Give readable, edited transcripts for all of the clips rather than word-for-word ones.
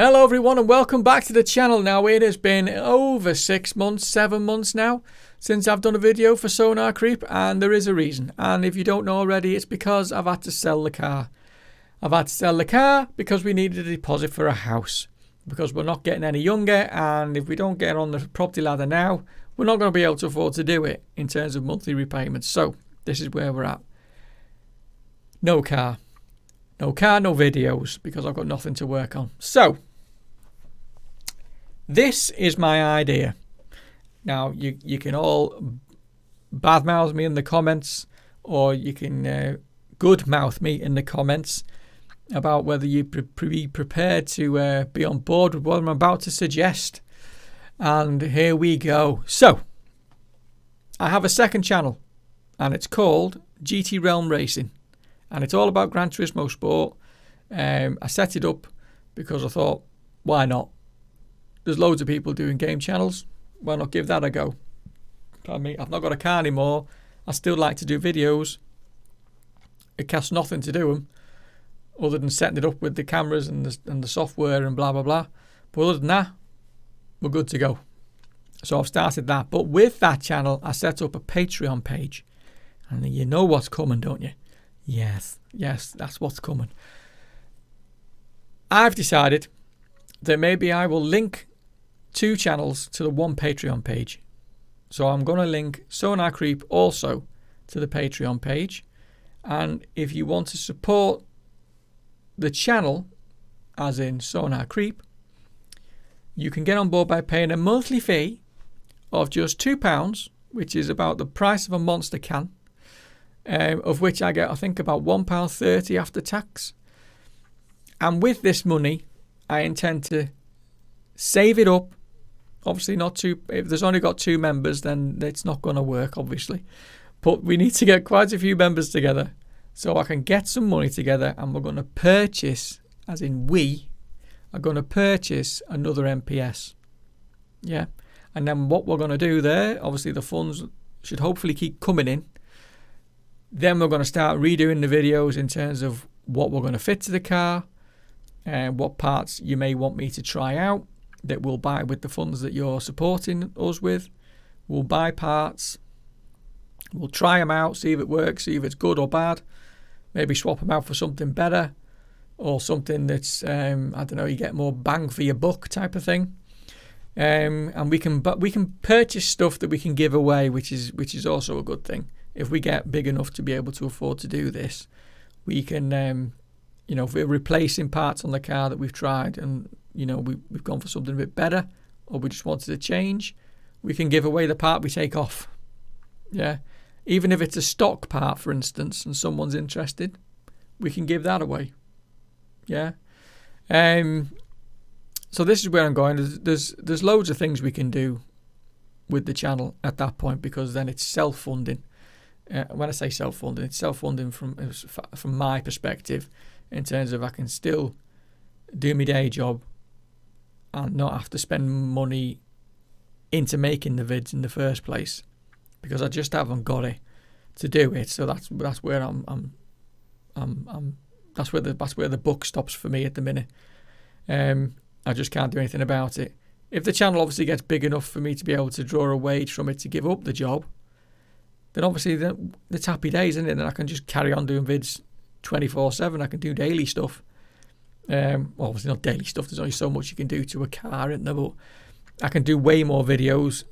Hello everyone and welcome back to the channel. Now it has been over 6 months, 7 months now since I've done a video for Sonar Creep, and there is a reason. And if you don't know already, it's because I've had to sell the car. I've had to sell the car because we needed a deposit for a house. Because we're not getting any younger, and if we don't get on the property ladder now, we're not going to be able to afford to do it in terms of monthly repayments. So this is where we're at. No car. No car, no videos, because I've got nothing to work on. So this is my idea. Now, you can all badmouth me in the comments, or you can good mouth me in the comments about whether you be prepared to be on board with what I'm about to suggest. And here we go. So, I have a second channel, and it's called GTrealm Racing, and it's all about Gran Turismo Sport. I set it up because I thought, why not? There's loads of people doing game channels. Why not give that a go? Pardon me, I've not got a car anymore. I still like to do videos. It costs nothing to do them, other than setting it up with the cameras and the software and blah, blah, blah. But other than that, we're good to go. So I've started that. But with that channel, I set up a Patreon page. And you know what's coming, don't you? Yes, that's what's coming. I've decided that maybe I will link 2 channels to the one Patreon page. So I'm going to link Sonar Creep also to the Patreon page. And if you want to support the channel, as in Sonar Creep, you can get on board by paying a monthly fee of just £2, which is about the price of a Monster can, of which I get, I think, about £1.30 after tax. And with this money, I intend to save it up. Obviously not too, if there's only got 2 members, then it's not going to work, obviously. But we need to get quite a few members together so I can get some money together, and we're going to purchase, as in we are going to purchase another MPS. Yeah. And then what we're going to do there, obviously the funds should hopefully keep coming in. Then we're going to start redoing the videos in terms of what we're going to fit to the car, and what parts you may want me to try out that we'll buy with the funds that you're supporting us with. We'll buy parts, we'll try them out, see if it works, see if it's good or bad, maybe swap them out for something better, or something that's I don't know, you get more bang for your buck type of thing. And we can purchase stuff that we can give away, which is also a good thing. If we get big enough to be able to afford to do this, we can if we're replacing parts on the car that we've tried, and we've gone for something a bit better, or we just wanted to change, we can give away the part we take off. Yeah, even if it's a stock part, for instance, and someone's interested, we can give that away. Yeah. So this is where I'm going. There's loads of things we can do with the channel at that point, because then it's self-funding. When I say self-funding, it's self-funding from my perspective, in terms of I can still do my day job and not have to spend money into making the vids in the first place, because I just haven't got it to do it. So that's where that's where the buck stops for me at the minute. I just can't do anything about it. If the channel obviously gets big enough for me to be able to draw a wage from it to give up the job, then obviously it's happy days, isn't it? Then I can just carry on doing vids 24/7. I can do daily stuff. Well, obviously not daily stuff. There's only so much you can do to a car, isn't there? But I can do way more videos,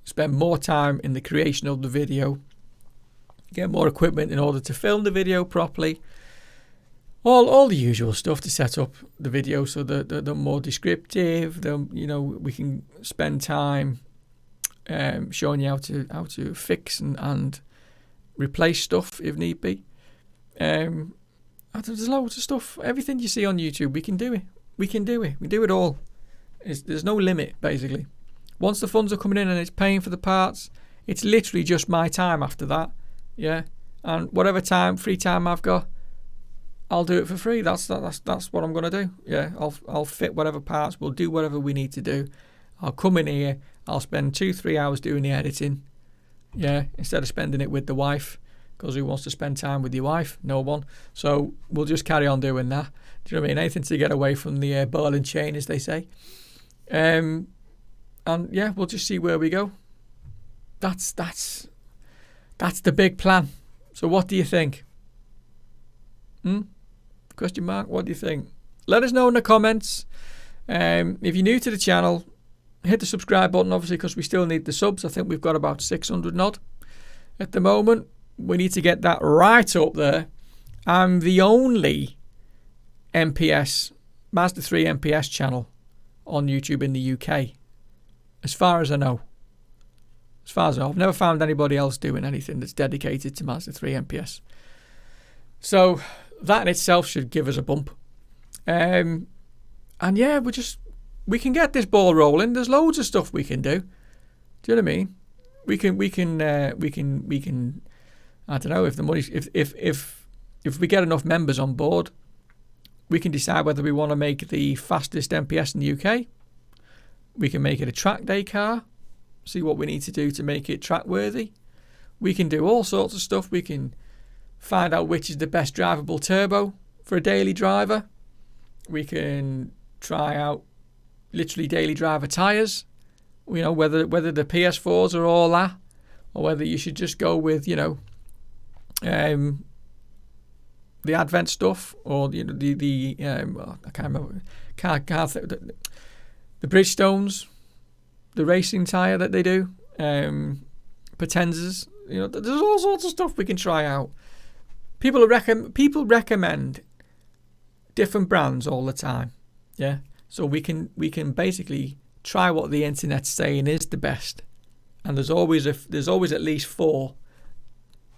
spend more time in the creation of the video, get more equipment in order to film the video properly. All the usual stuff to set up the video so that they're more descriptive. We can spend time showing you how to fix and replace stuff if need be. There's loads of stuff. Everything you see on YouTube, we can do it. We do it all. There's no limit, basically. Once the funds are coming in and it's paying for the parts, it's literally just my time after that. Yeah, and whatever free time I've got, I'll do it for free. That's what I'm gonna do. Yeah, I'll fit whatever parts. We'll do whatever we need to do. I'll come in here. I'll spend 2-3 hours doing the editing. Yeah, instead of spending it with the wife, because who wants to spend time with your wife? No one. So we'll just carry on doing that. Do you know what I mean? Anything to get away from the ball and chain, as they say. And yeah, we'll just see where we go. That's the big plan. So what do you think? Question mark. What do you think? Let us know in the comments. If you're new to the channel, hit the subscribe button, obviously, because we still need the subs. I think we've got about 600 odd at the moment. We need to get that right up there. I'm the only MPS, Mazda 3 MPS channel on YouTube in the UK, as far as I know. As far as I know, I've never found anybody else doing anything that's dedicated to Mazda 3 MPS. So that in itself should give us a bump. And yeah, we can get this ball rolling. There's loads of stuff we can do. Do you know what I mean? We can. I don't know if the money, if we get enough members on board, we can decide whether we want to make the fastest MPS in the UK. We can make it a track day car. See what we need to do to make it track worthy. We can do all sorts of stuff. We can find out which is the best drivable turbo for a daily driver. We can try out literally daily driver tyres. You know, whether the PS4s are all that, or whether you should just go with, you know, the Advent stuff, or the I can't remember, the Bridgestones, the racing tyre that they do, Potenzas. You know, there's all sorts of stuff we can try out. People recommend different brands all the time. Yeah, so we can basically try what the internet's saying is the best, and there's always at least 4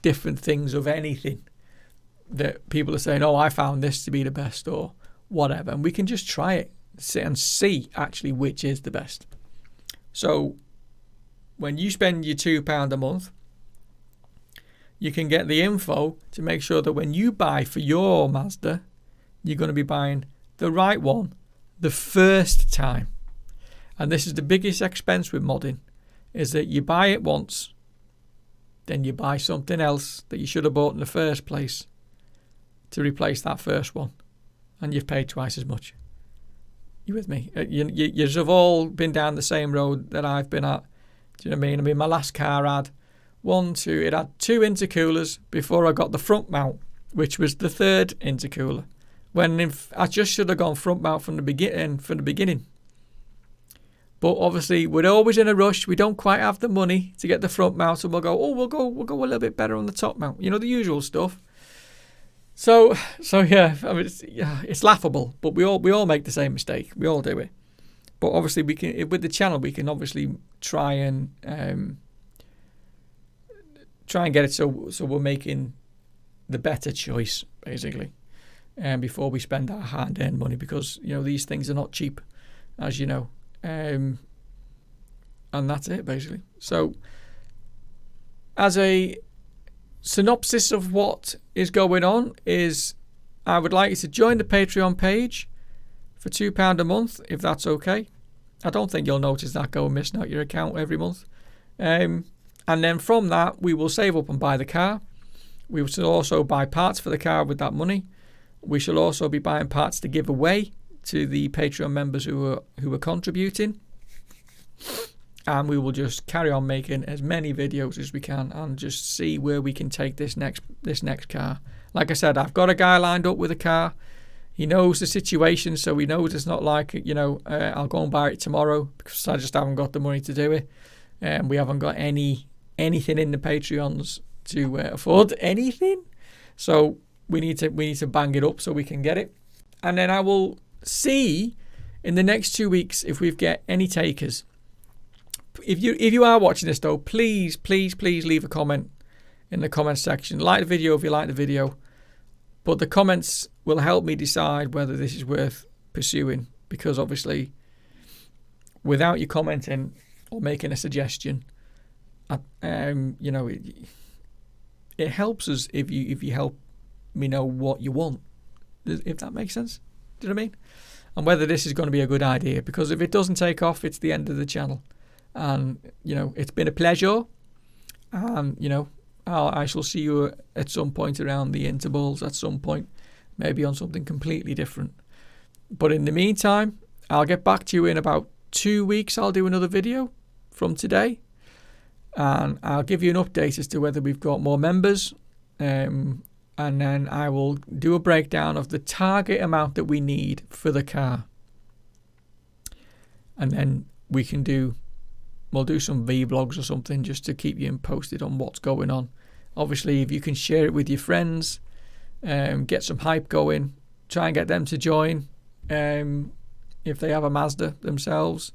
different things of anything that people are saying, oh, I found this to be the best, or whatever, and we can just try it and see actually which is the best. So when you spend your £2 a month, you can get the info to make sure that when you buy for your Mazda, you're going to be buying the right one the first time. And this is the biggest expense with modding, is that you buy it once, then you buy something else that you should have bought in the first place to replace that first one, and you've paid twice as much. You with me? You've all been down the same road that I've been at. Do you know what I mean? I mean, my last car had it had 2 intercoolers before I got the front mount, which was the 3rd intercooler. When I just should have gone front mount from the beginning. But obviously, we're always in a rush. We don't quite have the money to get the front mount, and we'll go a little bit better on the top mount. You know, the usual stuff. So yeah, I mean, it's laughable, but we all make the same mistake. We all do it. But obviously, we can, with the channel, we can obviously try and get it so we're making the better choice, basically, before we spend our hard-earned money, because, you know, these things are not cheap, as you know, and that's it, basically. So, as a synopsis of what is going on, is I would like you to join the Patreon page for £2 a month, if that's okay. I don't think you'll notice that going missing out your account every month. And then from that, we will save up and buy the car. We will also buy parts for the car with that money. We shall also be buying parts to give away to the Patreon members who are contributing. And we will just carry on making as many videos as we can and just see where we can take this next car. Like I said, I've got a guy lined up with a car. He knows the situation, so he knows it's not like, you know, I'll go and buy it tomorrow, because I just haven't got the money to do it. And we haven't got anything in the Patreons to afford anything. So we need to bang it up so we can get it. And then I will see in the next 2 weeks if we've got any takers. If you are watching this though, please leave a comment in the comment section. Like the video if you like the video. But the comments will help me decide whether this is worth pursuing, because obviously without you commenting or making a suggestion, you know, it helps us if you help me know what you want, if that makes sense. Do you know what I mean? And whether this is going to be a good idea, because if it doesn't take off, it's the end of the channel. And, you know, it's been a pleasure. And, you know, I shall see you at some point around the intervals at some point, maybe on something completely different. But in the meantime, I'll get back to you in about 2 weeks. I'll do another video from today, and I'll give you an update as to whether we've got more members, and then I will do a breakdown of the target amount that we need for the car, and then we'll do some vlogs or something just to keep you posted on what's going on. Obviously, if you can share it with your friends, get some hype going, try and get them to join if they have a Mazda themselves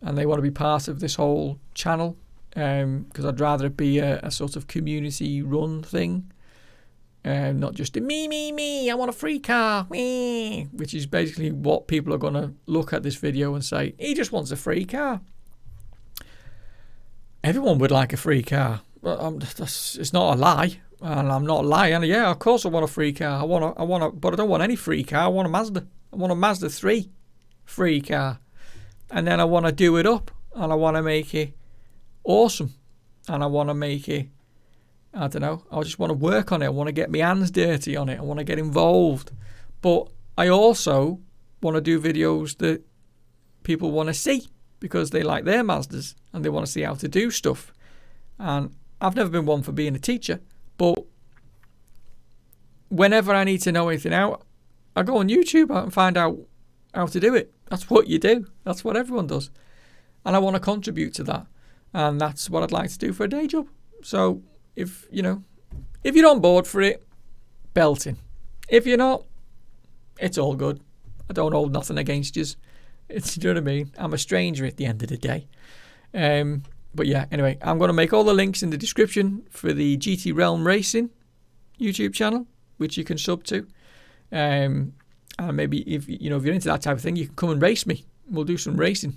and they want to be part of this whole channel, because I'd rather it be a sort of community run thing, not just a me, I want a free car, me, which is basically what people are going to look at this video and say, he just wants a free car. Everyone would like a free car, but it's not a lie, and I'm not lying. Yeah, of course I want a free car. I want but I don't want any free car. I want a Mazda. I want a Mazda 3 free car, and then I want to do it up, and I want to make it awesome, and I want to make it, I don't know, I just want to work on it. I want to get my hands dirty on it. I want to get involved, but I also want to do videos that people want to see, because they like their Mazdas and they want to see how to do stuff. And I've never been one for being a teacher, but whenever I need to know anything out, I go on YouTube and find out how to do it. That's what you do. That's what everyone does. And I want to contribute to that. And that's what I'd like to do for a day job. So if you're on board for it, belting. If you're not, it's all good. I don't hold nothing against you. Do you know what I mean? I'm a stranger at the end of the day. But yeah, anyway, I'm going to make all the links in the description for the GTrealm Racing YouTube channel, which you can sub to. And maybe if you're into that type of thing, you can come and race me. We'll do some racing.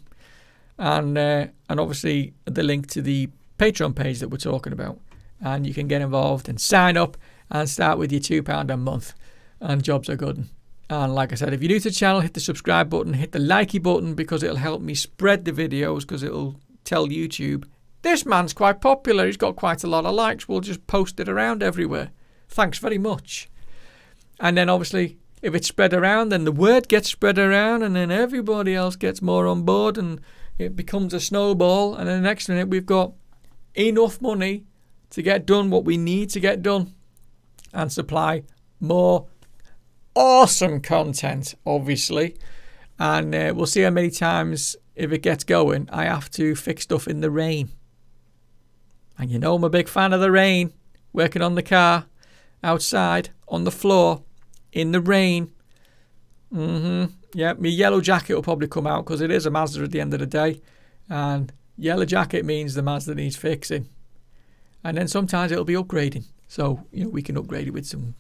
And obviously the link to the Patreon page that we're talking about. And you can get involved and sign up and start with your £2 a month. And jobs are good. And like I said, if you're new to the channel, hit the subscribe button, hit the likey button, because it'll help me spread the videos, because it'll tell YouTube, this man's quite popular, he's got quite a lot of likes, we'll just post it around everywhere. Thanks very much. And then obviously, if it's spread around, then the word gets spread around, and then everybody else gets more on board, and it becomes a snowball, and then the next minute we've got enough money to get done what we need to get done and supply more awesome content, obviously. And we'll see how many times, if it gets going, I have to fix stuff in the rain. And I'm a big fan of the rain. Working on the car, outside, on the floor, in the rain. Yeah, my yellow jacket will probably come out, because it is a Mazda at the end of the day. And yellow jacket means the Mazda needs fixing. And then sometimes it'll be upgrading. So, we can upgrade it with some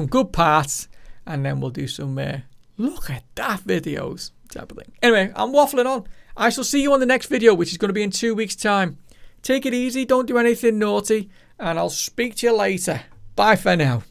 good parts. And then we'll do some look at that videos type of thing. Anyway, I'm waffling on. I shall see you on the next video, which is going to be in 2 weeks' time. Take it easy. Don't do anything naughty. And I'll speak to you later. Bye for now.